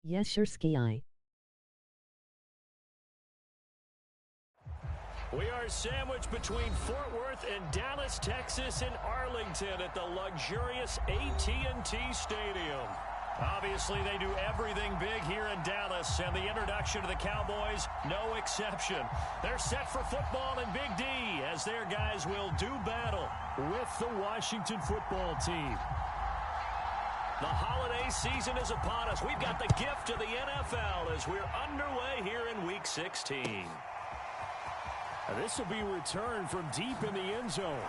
Yes, sure, Ski. We are sandwiched between Fort Worth and Dallas, Texas, and Arlington at the luxurious AT&T Stadium. Obviously, they do everything big here in Dallas, and the introduction to the Cowboys, no exception. They're set for football in Big D as their guys will do battle with the Washington football team. The holiday season is upon us. We've got the gift of the NFL as we're underway here in Week 16. This will be returned from deep in the end zone.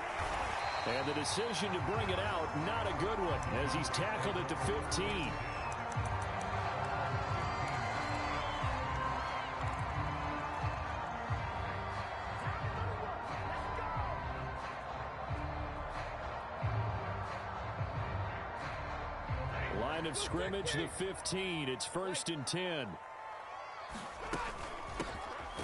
And the decision to bring it out, not a good one, as he's tackled at the 15. Line of scrimmage, the 15. It's 1st and 10.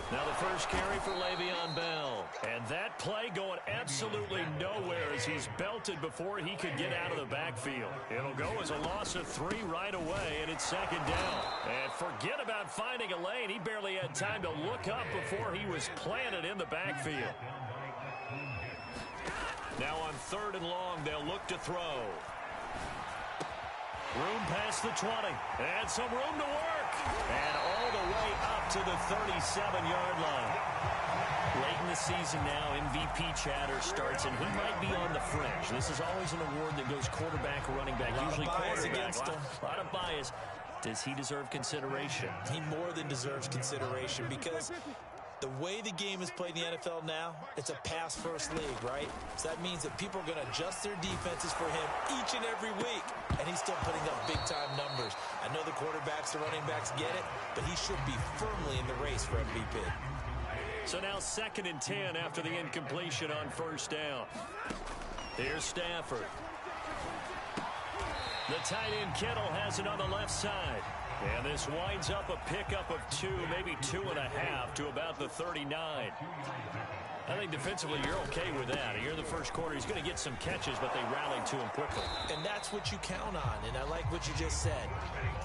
Now the first carry for Le'Veon Bell. And that play going absolutely nowhere as he's belted before he could get out of the backfield. It'll go as a loss of 3 right away, and it's 2nd down. And forget about finding a lane. He barely had time to look up before he was planted in the backfield. Now on 3rd and long, they'll look to throw. Room past the 20. And some room to work. And all the way up to the 37-yard line. Late in the season now, MVP chatter starts, and he might be on the fringe. This is always an award that goes quarterback, running back, usually quarterback. A lot of bias. Does he deserve consideration? He more than deserves consideration because the way the game is played in the NFL now, it's a pass-first league, right? So that means that people are going to adjust their defenses for him each and every week, and he's still putting up big-time numbers. I know the quarterbacks, the running backs get it, but he should be firmly in the race for MVP. So now 2nd and 10 after the incompletion on 1st down. Here's Stafford. The tight end Kittle has it on the left side. And this winds up a pickup of 2, maybe 2.5 to about the 39. I think defensively you're okay with that. Here in the first quarter, he's going to get some catches, but they rallied to him quickly. And that's what you count on, and I like what you just said.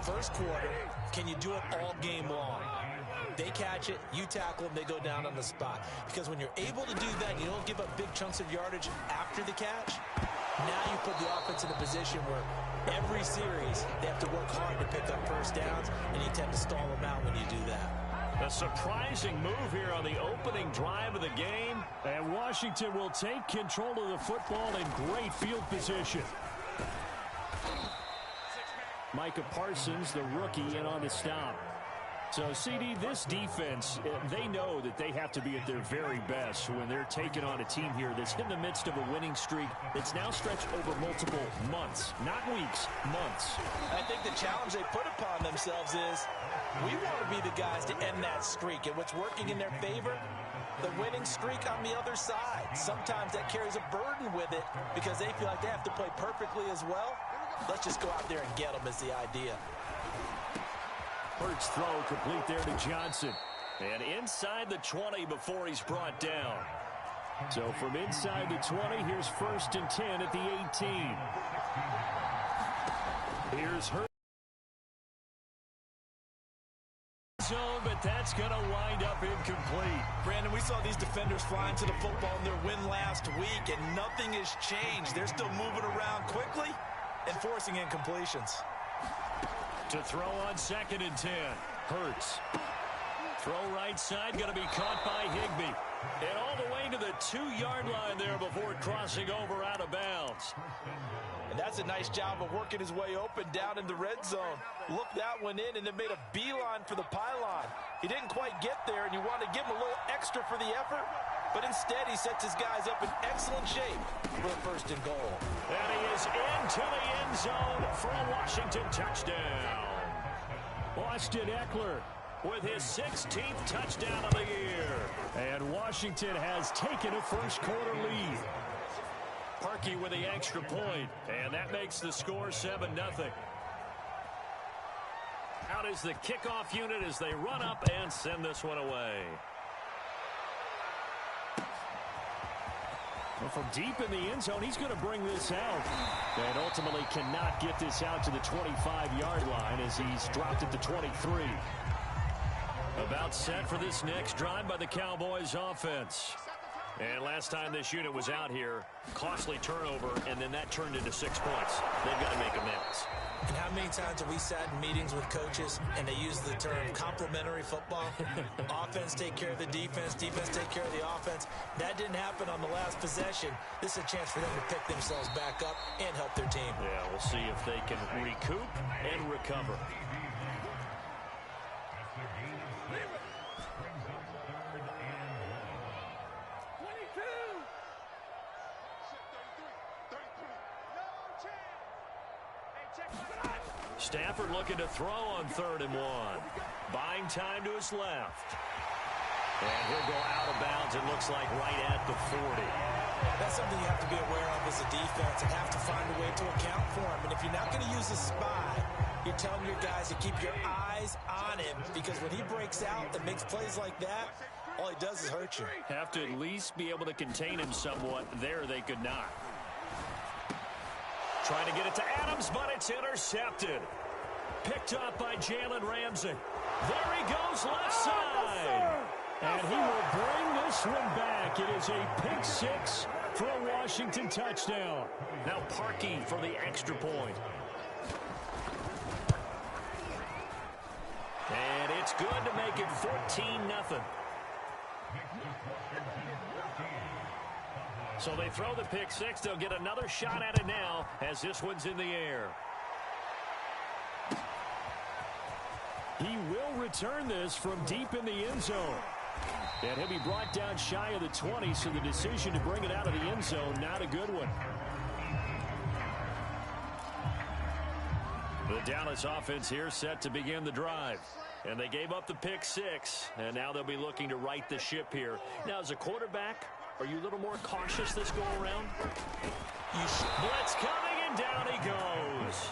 First quarter, can you do it all game long? They catch it, you tackle them, they go down on the spot. Because when you're able to do that, you don't give up big chunks of yardage after the catch. Now you put the offense in a position where every series they have to work hard to pick up first downs, and you tend to stall them out when you do that. A surprising move here on the opening drive of the game. And Washington will take control of the football in great field position. Micah Parsons, the rookie, in on the stop. So, CD, this defense, they know that they have to be at their very best when they're taking on a team here that's in the midst of a winning streak that's now stretched over multiple months, not weeks, months. I think the challenge they put upon themselves is we want to be the guys to end that streak. And what's working in their favor? The winning streak on the other side. Sometimes that carries a burden with it because they feel like they have to play perfectly as well. Let's just go out there and get them is the idea. Hurts throw complete there to Johnson. And inside the 20 before he's brought down. So from inside the 20, here's 1st and 10 at the 18. Here's Hurts. Zone, but that's going to wind up incomplete. Brandon, we saw these defenders flying to the football in their win last week, and nothing has changed. They're still moving around quickly and forcing incompletions. To throw on 2nd and 10. Hurts. Throw right side, going to be caught by Higbee. And all the way to the 2-yard line there before crossing over out of bounds. And that's a nice job of working his way open down in the red zone. Looked that one in and then made a beeline for the pylon. He didn't quite get there, and you want to give him a little extra for the effort. But instead, he sets his guys up in excellent shape for a 1st and goal. And he is into the end zone for a Washington touchdown. Austin Eckler with his 16th touchdown of the year. And Washington has taken a first quarter lead. Parkey with the extra point, and that makes the score 7-0. Out is the kickoff unit as they run up and send this one away. Well, from deep in the end zone, he's going to bring this out. And ultimately cannot get this out to the 25-yard line as he's dropped at the 23. About set for this next drive by the Cowboys offense. And last time this unit was out here, costly turnover, and then that turned into 6 points. They've got to make amends. And how many times have we sat in meetings with coaches and they use the term complementary football? Offense take care of the defense, defense take care of the offense. That didn't happen on the last possession. This is a chance for them to pick themselves back up and help their team. Yeah, we'll see if they can recoup and recover. Stafford looking to throw on 3rd and 1. Buying time to his left. And he'll go out of bounds, it looks like, right at the 40. That's something you have to be aware of as a defense and have to find a way to account for him. And if you're not going to use a spy, you're telling your guys to keep your eyes on him, because when he breaks out and makes plays like that, all he does is hurt you. Have to at least be able to contain him somewhat. There they could not. Trying to get it to Adams, but it's intercepted. Picked up by Jalen Ramsey. There he goes, left side. And he will bring this one back. It is a pick 6 for a Washington touchdown. Now Parkey for the extra point. And it's good to make it 14-0. So they throw the pick 6. They'll get another shot at it now as this one's in the air. He will return this from deep in the end zone. And he'll be brought down shy of the 20, so the decision to bring it out of the end zone, not a good one. The Dallas offense here set to begin the drive. And they gave up the pick 6, and now they'll be looking to right the ship here. Now, as a quarterback, are you a little more cautious this go-around? Blitz coming, and down he goes.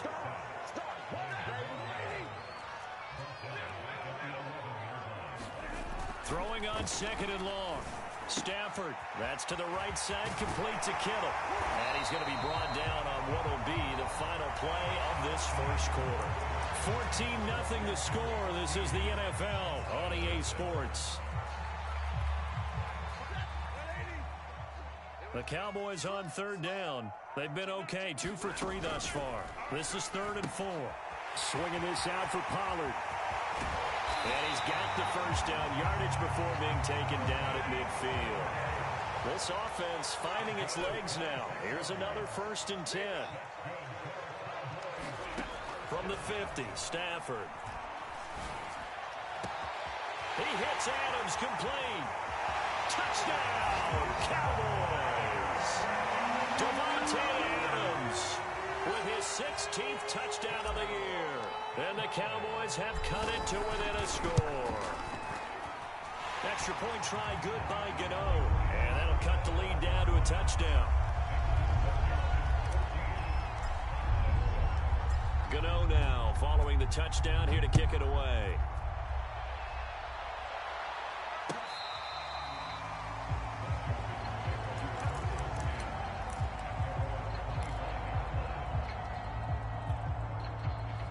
Throwing on 2nd and long. Stafford, that's to the right side, complete to Kittle. And he's going to be brought down on what will be the final play of this first quarter. 14-0 the score. This is the NFL on EA Sports. The Cowboys on 3rd down. They've been okay, 2 for 3 thus far. This is 3rd and 4. Swinging this out for Pollard. And he's got the first down yardage before being taken down at midfield. This offense finding its legs now. Here's another 1st and 10. From the 50, Stafford. He hits Adams, complete. Touchdown, Cowboys! Devontae Adams with his 16th touchdown of the year. And the Cowboys have cut it to within a score. Extra point try good by Gano. And that'll cut the lead down to a touchdown. Gano now following the touchdown here to kick it away.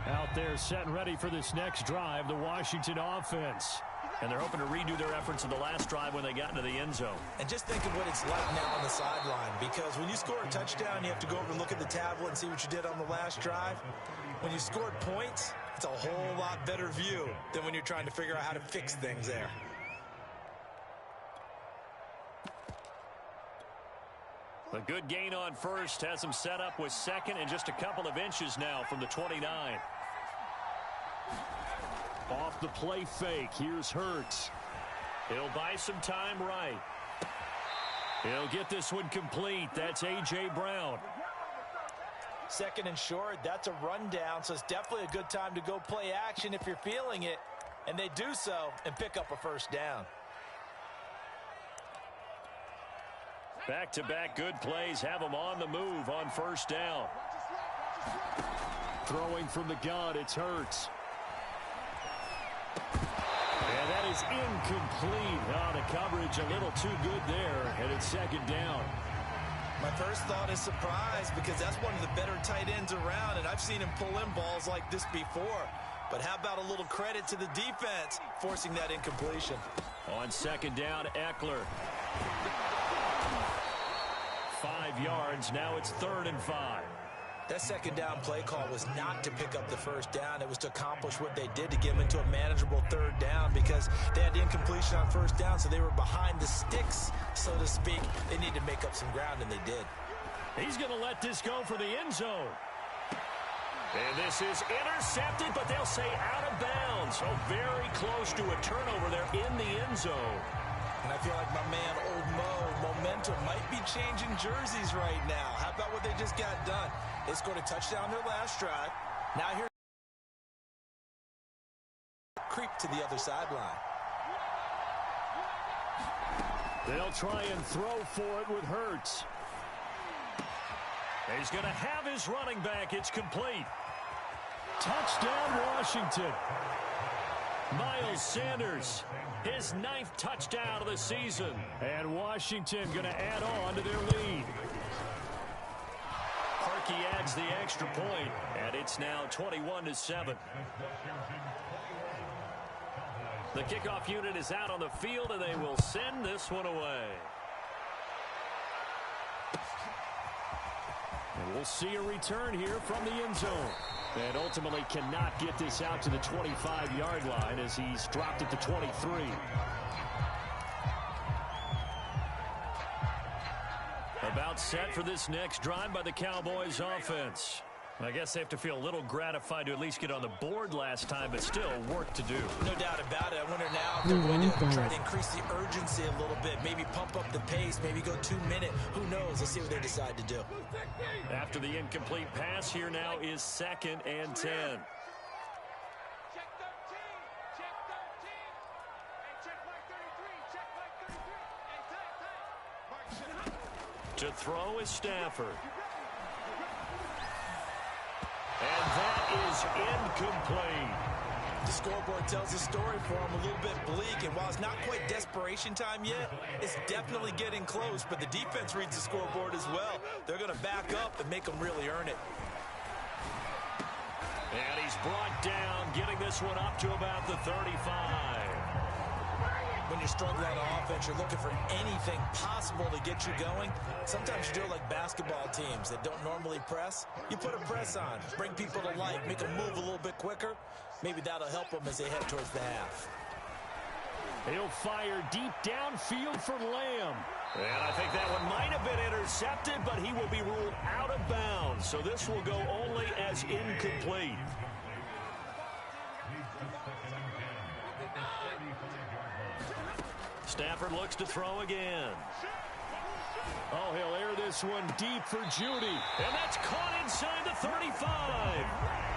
Out there set and ready for this next drive, the Washington offense. And they're hoping to redo their efforts in the last drive when they got into the end zone. And just think of what it's like now on the sideline, because when you score a touchdown, you have to go over and look at the tablet and see what you did on the last drive. When you scored points, it's a whole lot better view than when you're trying to figure out how to fix things there. A good gain on first has him set up with 2nd and just a couple of inches now from the 29. Off the play fake, here's Hurts. He'll buy some time right. He'll get this one complete. That's A.J. Brown. 2nd and short, that's a rundown, so it's definitely a good time to go play action if you're feeling it. And they do so and pick up a first down. Back-to-back good plays have them on the move on 1st down. Throwing from the gun, it's Hurts. And that is incomplete. Oh, the coverage a little too good there, and it's 2nd down. My first thought is surprise because that's one of the better tight ends around, and I've seen him pull in balls like this before. But how about a little credit to the defense forcing that incompletion? On second down, Eckler. 5 yards. Now it's 3rd and 5. That second down play call was not to pick up the first down. It was to accomplish what they did to get them into a manageable 3rd down because they had the incompletion on first down, so they were behind the sticks, so to speak. They needed to make up some ground, and they did. He's going to let this go for the end zone. And this is intercepted, but they'll say out of bounds. So very close to a turnover there in the end zone. And I feel like my man, Old Mo, momentum might be changing jerseys right now. How about what they just got done? They scored a touchdown their last drive. Now here's creep to the other sideline. They'll try and throw for it with Hurts. He's going to have his running back. It's complete. Touchdown, Washington. Miles Sanders, his 9th touchdown of the season. And Washington going to add on to their lead. Parkey adds the extra point, and it's now 21-7. The kickoff unit is out on the field, and they will send this one away. And we'll see a return here from the end zone. And ultimately cannot get this out to the 25-yard line as he's dropped it to 23. About set for this next drive by the Cowboys offense. I guess they have to feel a little gratified to at least get on the board last time, but still work to do. No doubt about it. I wonder now if they're going to try to increase the urgency a little bit, maybe pump up the pace, maybe go 2-minute. Who knows? Let's see what they decide to do. After the incomplete pass, here now is 2nd and 10. To throw is Stafford. And that is incomplete. The scoreboard tells the story for him a little bit bleak, and while it's not quite desperation time yet, it's definitely getting close, but the defense reads the scoreboard as well. They're going to back up and make them really earn it. And he's brought down, getting this one up to about the 35. When you're struggling on offense, you're looking for anything possible to get you going. Sometimes you do it like basketball teams that don't normally press. You put a press on, bring people to life, make them move a little bit quicker. Maybe that'll help them as they head towards the half. He'll fire deep downfield for Lamb. And I think that one might have been intercepted, but he will be ruled out of bounds. So this will go only as incomplete. Stafford looks to throw again. Oh, he'll air this one deep for Judy. And that's caught inside the 35.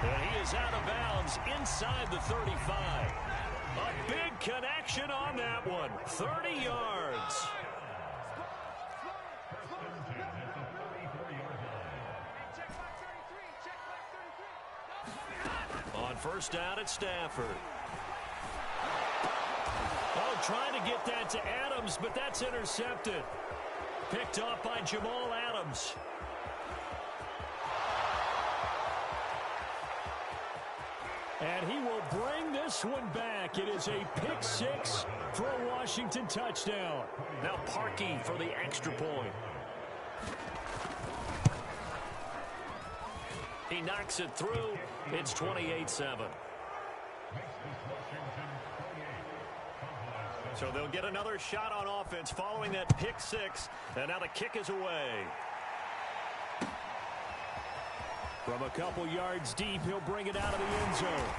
And he is out of bounds inside the 35. A big connection on that one. 30 yards. On first down, it's Stafford. Oh, trying to get that to Adams, but that's intercepted. Picked off by Jamal Adams. And he will bring this one back. It is a pick six for a Washington touchdown. Now Parkey for the extra point. He knocks it through. It's 28-7. So they'll get another shot on offense following that pick six. And now the kick is away. From a couple yards deep, he'll bring it out of the end zone.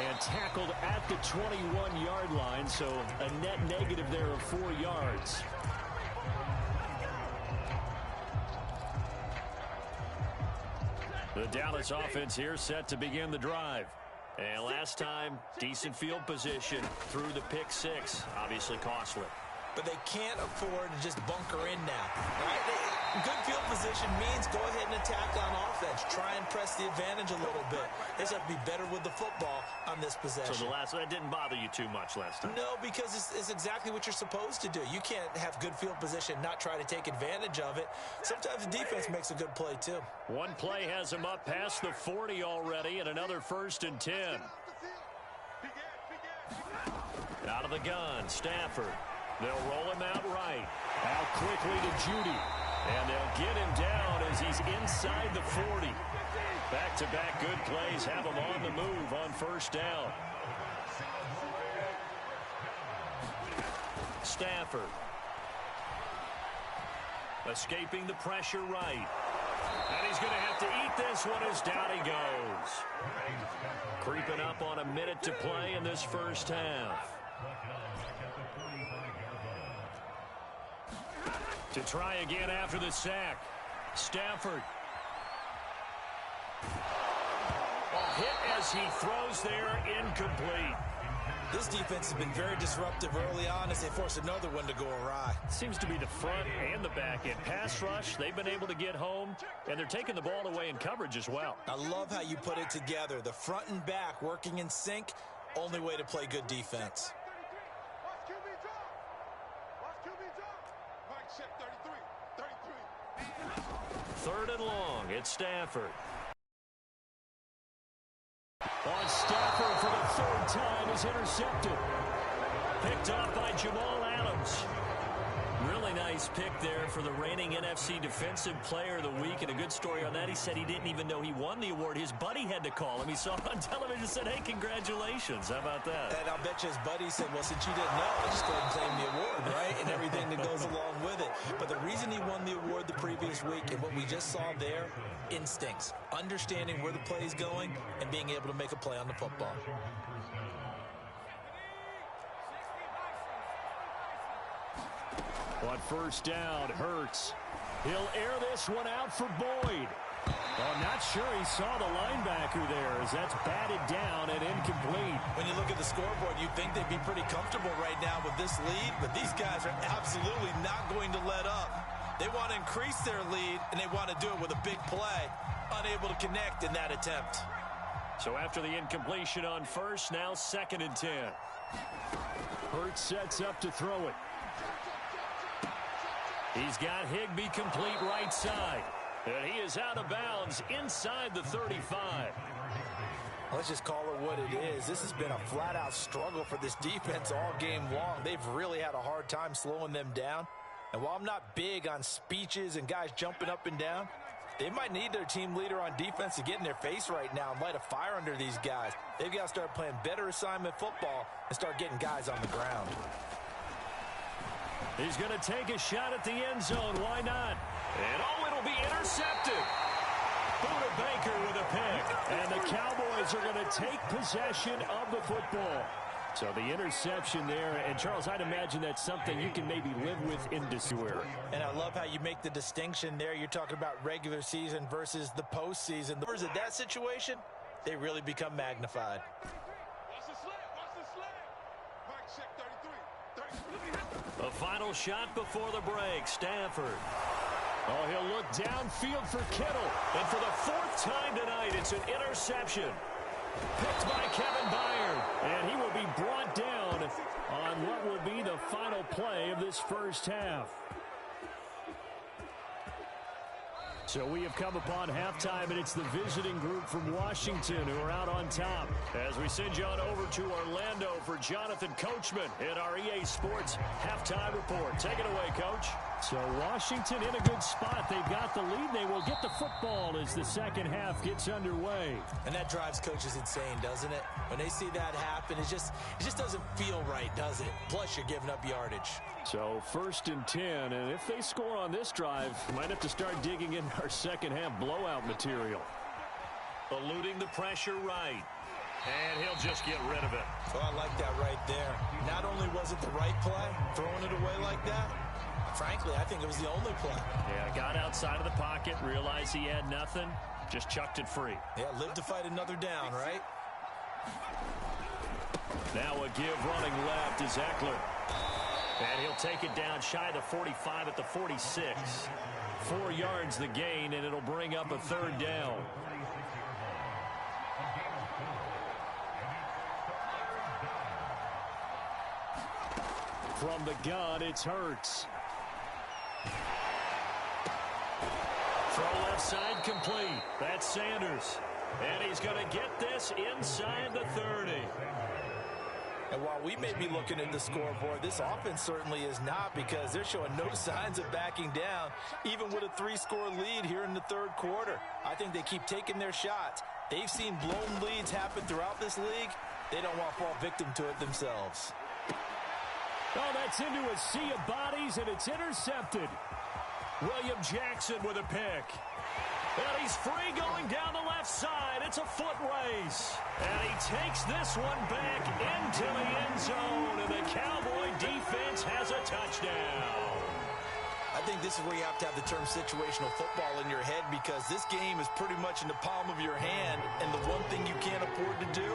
And tackled at the 21-yard line, so a net negative there of 4 yards. The Dallas offense here set to begin the drive. And last time, decent field position through the pick six. Obviously costly. But they can't afford to just bunker in now, right? Good field position means go ahead and attack on offense. Try and press the advantage a little bit. They just have to be better with the football on this possession. So that didn't bother you too much last time? No, because it's exactly what you're supposed to do. You can't have good field position, not try to take advantage of it. Sometimes the defense makes a good play, too. One play has him up past the 40 already, and another 1st and 10. Out of the gun, Stafford. They'll roll him out right. Out quickly to Judy. And they'll get him down as he's inside the 40. Back-to-back good plays have him on the move on 1st down. Stafford. Escaping the pressure right. And he's going to have to eat this one as down he goes. Creeping up on a minute to play in this 1st half. To try again after the sack. Stafford. Hit as he throws there, incomplete. This defense has been very disruptive early on as they force another one to go awry. Seems to be the front and the back end. Pass rush, they've been able to get home, and they're taking the ball away in coverage as well. I love how you put it together. The front and back working in sync, only way to play good defense. 3rd and long, it's Stafford. On Stafford for the 3rd time is intercepted. Picked off by Jamal Adams. Really nice pick there for the reigning NFC Defensive Player of the Week. And a good story on that. He said he didn't even know he won the award. His buddy had to call him. He saw it on television and said, hey, congratulations. How about that? And I'll bet you his buddy said, well, since you didn't know, just go ahead and claim the award, right? And everything that goes along with it. But the reason he won the award the previous week and what we just saw there, instincts, understanding where the play is going and being able to make a play on the football. On 1st down, Hurts. He'll air this one out for Boyd. I'm not sure he saw the linebacker there as that's batted down and incomplete. When you look at the scoreboard, you'd think they'd be pretty comfortable right now with this lead, but these guys are absolutely not going to let up. They want to increase their lead, and they want to do it with a big play. Unable to connect in that attempt. So after the incompletion on 1st, now 2nd and 10. Hurts sets up to throw it. He's got Higbee complete right side. And he is out of bounds inside the 35. Let's just call it what it is. This has been a flat-out struggle for this defense all game long. They've really had a hard time slowing them down. And while I'm not big on speeches and guys jumping up and down, they might need their team leader on defense to get in their face right now and light a fire under these guys. They've got to start playing better assignment football and start getting guys on the ground. He's going to take a shot at the end zone. Why not? And it'll be intercepted. Buda Baker with a pick. And the Cowboys are going to take possession of the football. So the interception there. And, Charles, I'd imagine that's something you can maybe live with in December. And I love how you make the distinction there. You're talking about regular season versus the postseason. The numbers of that situation, they really become magnified. A final shot before the break. Stafford. Oh, he'll look downfield for Kittle. And for the 4th time tonight, it's an interception. Picked by Kevin Byard. And he will be brought down on what will be the final play of this 1st half. So we have come upon halftime, and it's the visiting group from Washington who are out on top. As we send you on over to Orlando for Jonathan Coachman in our EA Sports Halftime Report. Take it away, Coach. So Washington in a good spot. They've got the lead. They will get the football as the 2nd half gets underway. And that drives coaches insane, doesn't it? When they see that happen, it just doesn't feel right, does it? Plus, you're giving up yardage. So 1st and 10, and if they score on this drive, might have to start digging in our 2nd half blowout material. Eluding the pressure right. And he'll just get rid of it. Oh, I like that right there. Not only was it the right play, throwing it away like that, frankly, I think it was the only play. Yeah, got outside of the pocket, realized he had nothing, just chucked it free. Yeah, live to fight another down, right? Now a give running left is Eckler. And he'll take it down shy of the 45 at the 46. 4 yards the gain, and it'll bring up a 3rd down. From the gun, it's Hurts. Throw left side complete. That's Sanders. And he's going to get this inside the 30. And while we may be looking at the scoreboard, this offense certainly is not, because they're showing no signs of backing down, even with a 3-score lead here in the 3rd quarter. I think they keep taking their shots. They've seen blown leads happen throughout this league. They don't want to fall victim to it themselves. Oh, that's into a sea of bodies, and it's intercepted. William Jackson with a pick. And he's free going down the left side. It's a foot race. And he takes this one back into the end zone. And the Cowboy defense has a touchdown. I think this is where you have to have the term situational football in your head, because this game is pretty much in the palm of your hand. And the one thing you can't afford to do,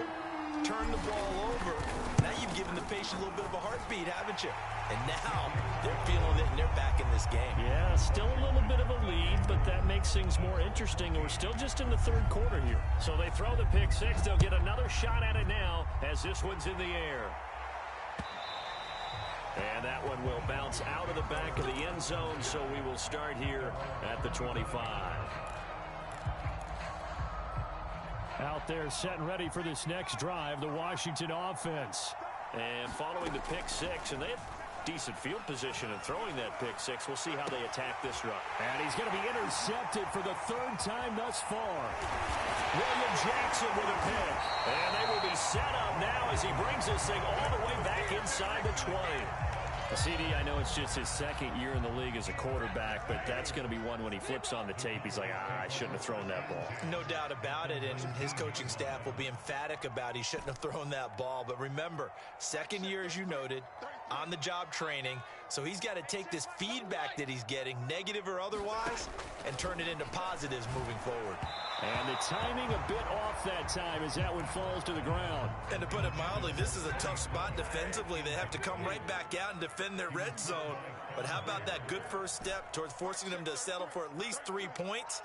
turn the ball over. Now you've given the patient a little bit of a heartbeat, haven't you? And now they're feeling it, and they're back in this game. Yeah, still a little bit of a lead, but that makes things more interesting. And we're still just in the 3rd quarter here. So they throw the pick six. They'll get another shot at it now as this one's in the air. And that one will bounce out of the back of the end zone, so we will start here at the 25. Out there set and ready for this next drive, the Washington offense. And following the pick six, and they have decent field position in throwing that pick six. We'll see how they attack this run. And he's going to be intercepted for the 3rd time thus far. William Jackson with a pick. And they will be set up now as he brings this thing all the way back inside the 20. CD, I know it's just his 2nd year in the league as a quarterback, but that's going to be one when he flips on the tape. He's like, I shouldn't have thrown that ball. No doubt about it, and his coaching staff will be emphatic about he shouldn't have thrown that ball. But remember, 2nd year, as you noted, on-the-job training, so he's got to take this feedback that he's getting, negative or otherwise, and turn it into positives moving forward. And the timing a bit off that time as that one falls to the ground. And to put it mildly, this is a tough spot defensively. They have to come right back out and defend their red zone. But how about that good first step towards forcing them to settle for at least 3 points?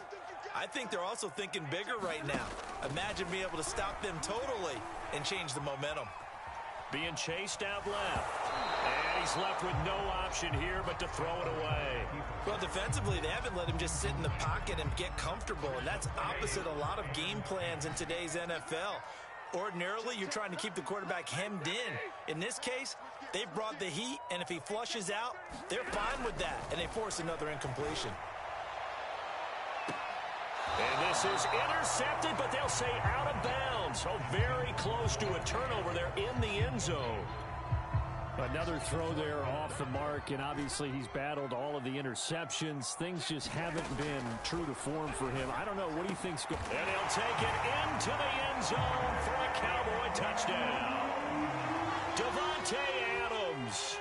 I think they're also thinking bigger right now. Imagine being able to stop them totally and change the momentum. Being chased out left. And he's left with no option here but to throw it away. Well, defensively, they haven't let him just sit in the pocket and get comfortable, and that's opposite a lot of game plans in today's NFL. Ordinarily, you're trying to keep the quarterback hemmed in. In this case, they've brought the heat, and if he flushes out, they're fine with that, and they force another incompletion. And this is intercepted, but they'll say out of bounds. So very close to a turnover there in the end zone. Another throw there off the mark, and obviously he's battled all of the interceptions. Things just haven't been true to form for him. I don't know. What do you think's going on? And he'll take it into the end zone for a Cowboy touchdown. Devontae Adams,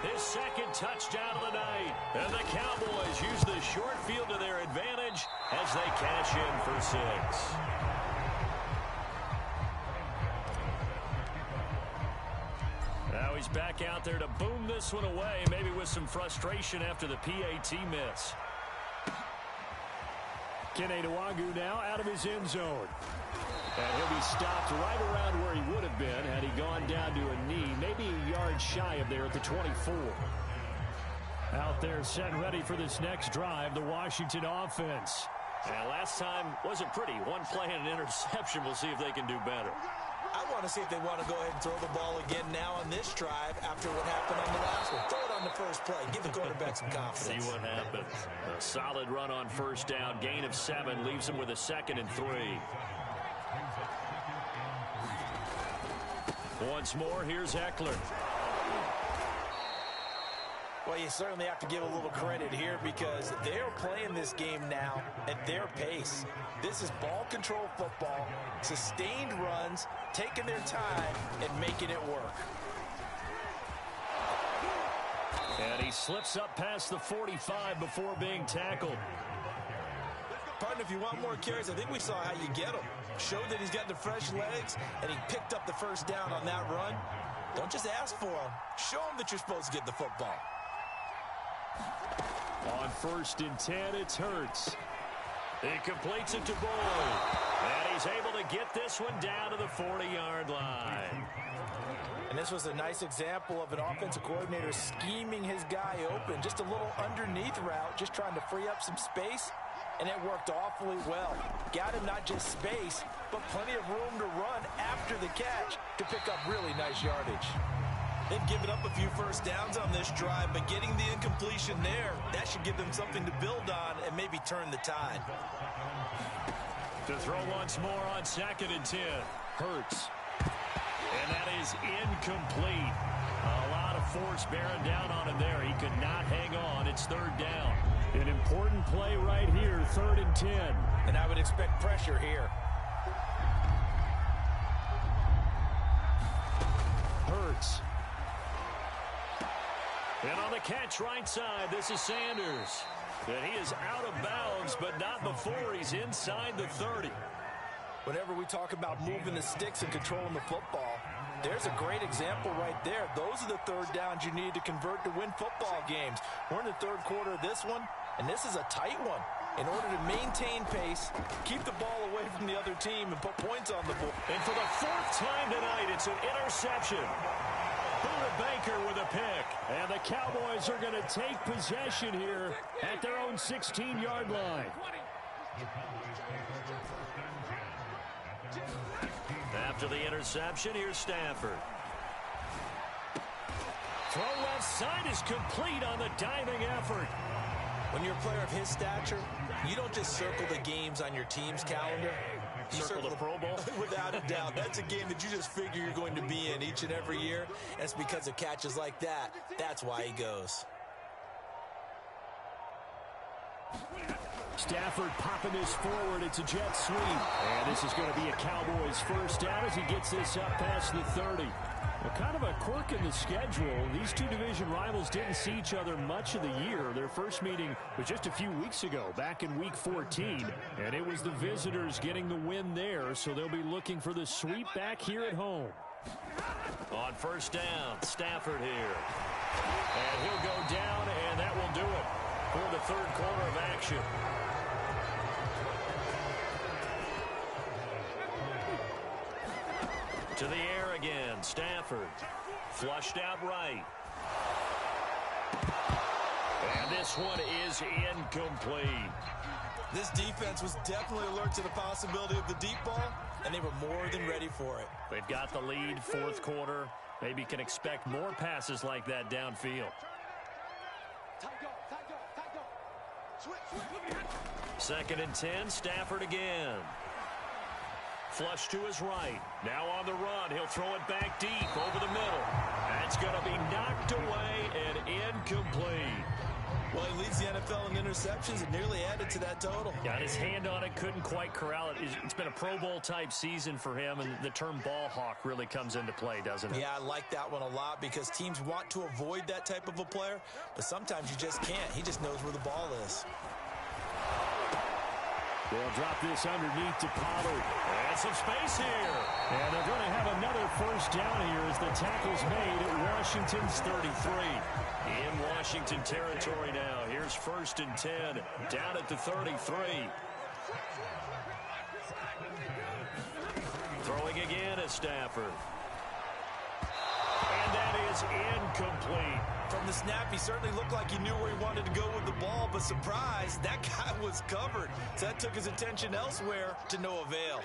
his 2nd touchdown of the night. And the Cowboys use the short field to their advantage as they cash in for 6. Now he's back out there to boom this one away, maybe with some frustration after the PAT miss. Kene Nwagu now out of his end zone. And he'll be stopped right around where he would have been had he gone down to a knee, maybe a yard shy of there at the 24. Out there set and ready for this next drive, the Washington offense. And last time wasn't pretty. One play and an interception. We'll see if they can do better. I want to see if they want to go ahead and throw the ball again now on this drive after what happened on the last one. Throw it on the first play. Give the quarterback some confidence. See what happens. A solid run on first down. Gain of 7 leaves him with a 2nd and 3. Once more, here's Eckler. Well, you certainly have to give a little credit here because they're playing this game now at their pace. This is ball control football, sustained runs, taking their time, and making it work. And he slips up past the 45 before being tackled. Partner, if you want more carries, I think we saw how you get them. Showed that he's got the fresh legs, and he picked up the first down on that run. Don't just ask for them. Show them that you're supposed to get the football. On 1st and 10, it's Hurts. He completes it to Boyd. And he's able to get this one down to the 40-yard line. And this was a nice example of an offensive coordinator scheming his guy open. Just a little underneath route, just trying to free up some space. And it worked awfully well. Got him not just space, but plenty of room to run after the catch to pick up really nice yardage. They've given up a few first downs on this drive, but getting the incompletion there, that should give them something to build on and maybe turn the tide. To throw once more on 2nd and 10. Hurts. And that is incomplete. A lot of force bearing down on him there. He could not hang on. It's 3rd down. An important play right here, 3rd and 10. And I would expect pressure here. Hurts. And on the catch right side, this is Sanders. And he is out of bounds, but not before he's inside the 30. Whenever we talk about moving the sticks and controlling the football, there's a great example right there. Those are the 3rd downs you need to convert to win football games. We're in the 3rd quarter of this one, and this is a tight one. In order to maintain pace, keep the ball away from the other team, and put points on the board. And for the 4th time tonight, it's an interception. Buda Baker with a pick. And the Cowboys are going to take possession here at their own 16-yard line. After the interception, here's Stafford. Throw left side is complete on the diving effort. When you're a player of his stature, you don't just circle the games on your team's calendar. You circle the Pro Bowl? Without a doubt. That's a game that you just figure you're going to be in each and every year. And it's because of catches like that. That's why he goes. Stafford popping this forward. It's a jet sweep. And this is going to be a Cowboys first down as he gets this up past the 30. Well, kind of a quirk in the schedule. These two division rivals didn't see each other much of the year. Their first meeting was just a few weeks ago, back in Week 14. And it was the visitors getting the win there, so they'll be looking for the sweep back here at home. On 1st down, Stafford here. And he'll go down, and that will do it for the 3rd quarter of action. To the air again, Stafford. Flushed out right. And this one is incomplete. This defense was definitely alert to the possibility of the deep ball, and they were more than ready for it. They've got the lead, 4th quarter. Maybe can expect more passes like that downfield. 2nd and 10, Stafford again. Flush to his right. Now on the run. He'll throw it back deep over the middle. That's going to be knocked away and incomplete. Well, he leads the NFL in interceptions and nearly added to that total. Got his hand on it, couldn't quite corral it. It's been a Pro Bowl-type season for him, and the term ball hawk really comes into play, doesn't it? Yeah, I like that one a lot because teams want to avoid that type of a player, but sometimes you just can't. He just knows where the ball is. They'll drop this underneath to Pollard. And some space here. And they're going to have another first down here as the tackle's made at Washington's 33. In Washington territory now. Here's 1st and 10. Down at the 33. Throwing again at Stafford. And that is incomplete. From the snap, he certainly looked like he knew where he wanted to go with the ball, but surprise, that guy was covered. So that took his attention elsewhere to no avail.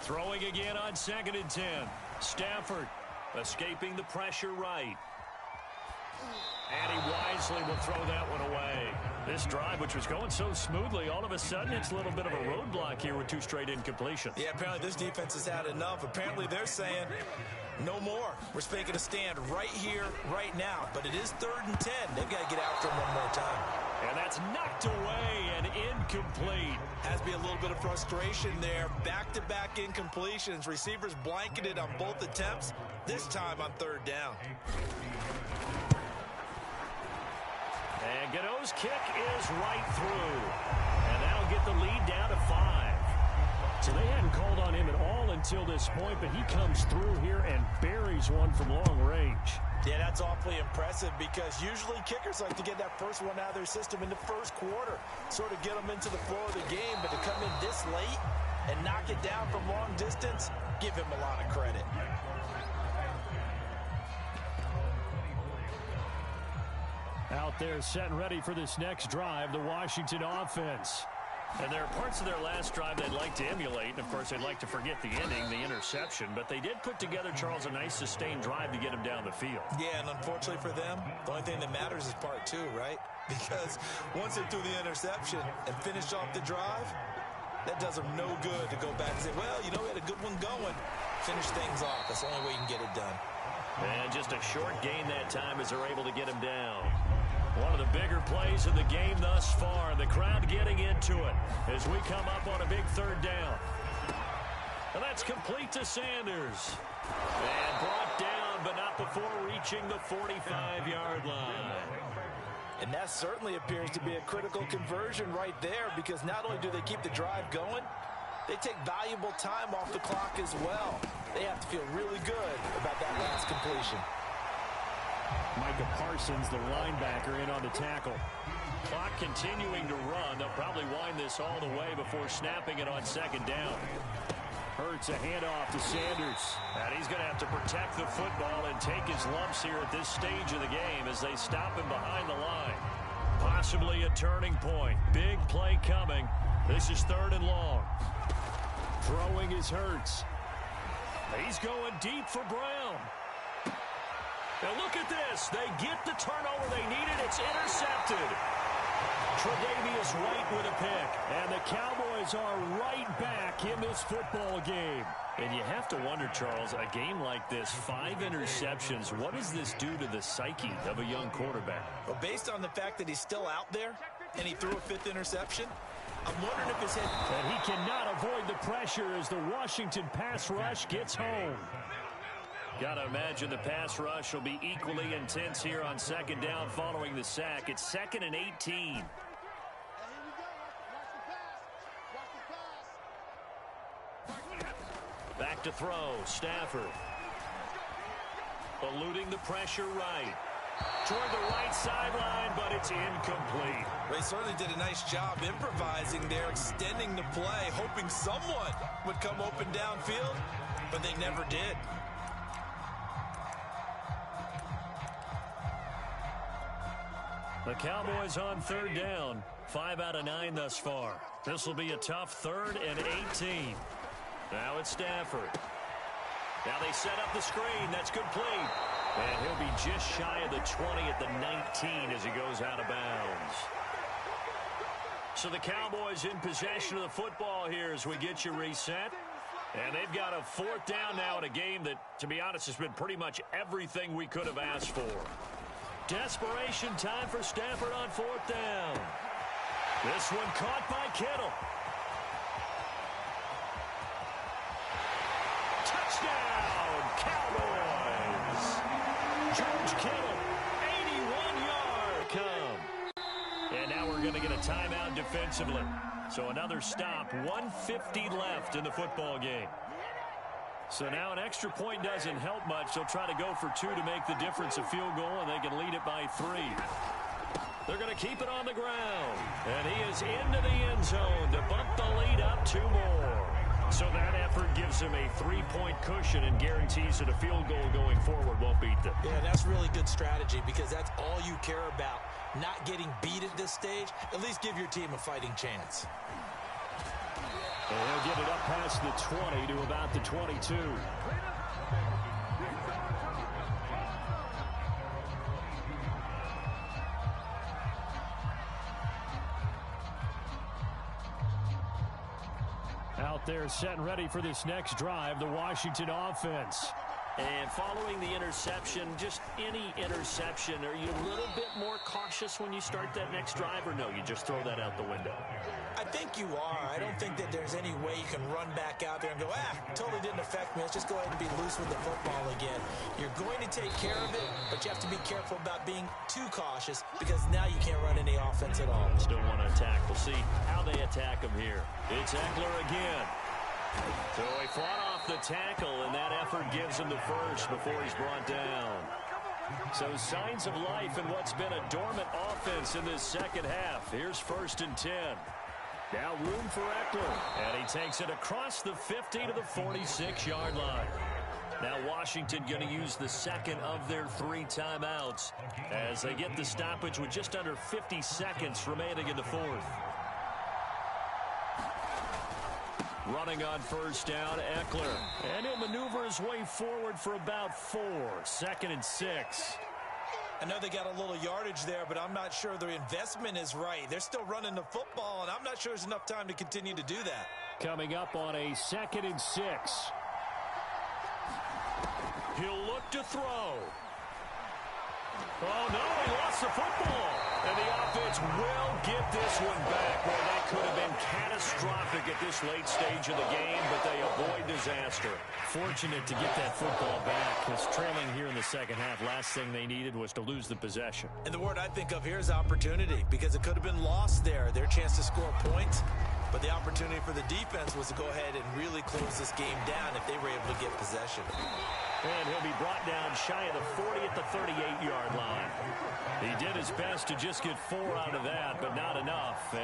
Throwing again on 2nd and 10. Stafford escaping the pressure right. And he wisely will throw that one away. This drive, which was going so smoothly, all of a sudden it's a little bit of a roadblock here with 2 straight incompletions. Yeah, apparently this defense has had enough. Apparently they're saying no more. We're making a stand right here, right now. But it is 3rd and 10. They've got to get after him one more time. And that's knocked away and incomplete. Has to be a little bit of frustration there. Back-to-back incompletions. Receivers blanketed on both attempts, this time on 3rd down. And Gano's kick is right through. And that'll get the lead down to 5. So they hadn't called on him at all until this point, but he comes through here and buries one from long range. Yeah, that's awfully impressive because usually kickers like to get that first one out of their system in the first quarter, sort of get them into the flow of the game, but to come in this late and knock it down from long distance, give him a lot of credit. Out there set and ready for this next drive, the Washington offense. And there are parts of their last drive they'd like to emulate. And, of course, they'd like to forget the ending, the interception. But they did put together, Charles, a nice sustained drive to get him down the field. Yeah, and unfortunately for them, the only thing that matters is part two, right? Because once they threw the interception and finished off the drive, that does them no good to go back and say, well, you know, we had a good one going. Finish things off. That's the only way you can get it done. And just a short gain that time as they're able to get him down. One of the bigger plays in the game thus far, and the crowd getting into it as we come up on a big third down. And that's complete to Sanders. And brought down, but not before reaching the 45-yard line. And that certainly appears to be a critical conversion right there, because not only do they keep the drive going, they take valuable time off the clock as well. They have to feel really good about that last completion. Micah Parsons, the linebacker, in on the tackle. Clock continuing to run. They'll probably wind this all the way before snapping it on second down. Hurts a handoff to Sanders. And he's going to have to protect the football and take his lumps here at this stage of the game as they stop him behind the line. Possibly a turning point. Big play coming. This is 3rd and long. Throwing is Hurts. He's going deep for Brown. Now look at this. They get the turnover they needed. It's intercepted. Tre'Davious White with a pick. And the Cowboys are right back in this football game. And you have to wonder, Charles, a game like this, 5 interceptions, what does this do to the psyche of a young quarterback? Well, based on the fact that he's still out there and he threw a 5th interception, I'm wondering if his head... And he cannot avoid the pressure as the Washington pass rush gets home. Got to imagine the pass rush will be equally intense here on second down following the sack. It's 2nd and 18. Back to throw, Stafford. Eluding the pressure right. Toward the right sideline, but it's incomplete. They certainly did a nice job improvising there, extending the play, hoping someone would come open downfield, but they never did. The Cowboys on 3rd down. 5 out of 9 thus far. This will be a tough 3rd and 18. Now it's Stafford. Now they set up the screen. That's complete. And he'll be just shy of the 20 at the 19 as he goes out of bounds. So the Cowboys in possession of the football here as we get you reset. And they've got a 4th down now in a game that, to be honest, has been pretty much everything we could have asked for. Desperation time for Stafford on 4th down. This one caught by Kittle. Touchdown, Cowboys. George Kittle, 81-yard come. And now we're going to get a timeout defensively. So another stop, 1:50 left in the football game. So now an extra point doesn't help much. They'll try to go for 2 to make the difference a field goal, and they can lead it by 3. They're going to keep it on the ground. And he is into the end zone to bump the lead up 2 more. So that effort gives him a 3-point cushion and guarantees that a field goal going forward won't beat them. Yeah, that's really good strategy because that's all you care about. Not getting beat at this stage. At least give your team a fighting chance. And he'll get it up past the 20 to about the 22. Out there set and ready for this next drive, the Washington offense. And following the interception, just any interception, are you a little bit more cautious when you start that next drive, or no, you just throw that out the window? I think you are. I don't think that there's any way you can run back out there and go, totally didn't affect me. Let's just go ahead and be loose with the football again. You're going to take care of it, but you have to be careful about being too cautious because now you can't run any offense at all. Still want to attack. We'll see how they attack him here. It's Eckler again. So he fought off the tackle, and that effort gives him the first before he's brought down. So signs of life in what's been a dormant offense in this second half. Here's 1st and 10. Now room for Eckler. And he takes it across the 50 to the 46-yard line. Now Washington going to use the second of their 3 timeouts as they get the stoppage with just under 50 seconds remaining in the 4th. Running on 1st down, Eckler. And he'll maneuver his way forward for about 4. 2nd and 6. I know they got a little yardage there, but I'm not sure their investment is right. They're still running the football, and I'm not sure there's enough time to continue to do that. Coming up on a 2nd and 6. He'll look to throw. Oh, no, he lost the football. And the offense will get this one back. Well, that could have been catastrophic at this late stage of the game, but they avoid disaster. Fortunate to get that football back, because trailing here in the second half, last thing they needed was to lose the possession. And the word I think of here is opportunity, because it could have been lost there, their chance to score points. But the opportunity for the defense was to go ahead and really close this game down if they were able to get possession. And he'll be brought down shy of the 40 at the 38-yard line. He did his best to just get 4 out of that, but not enough.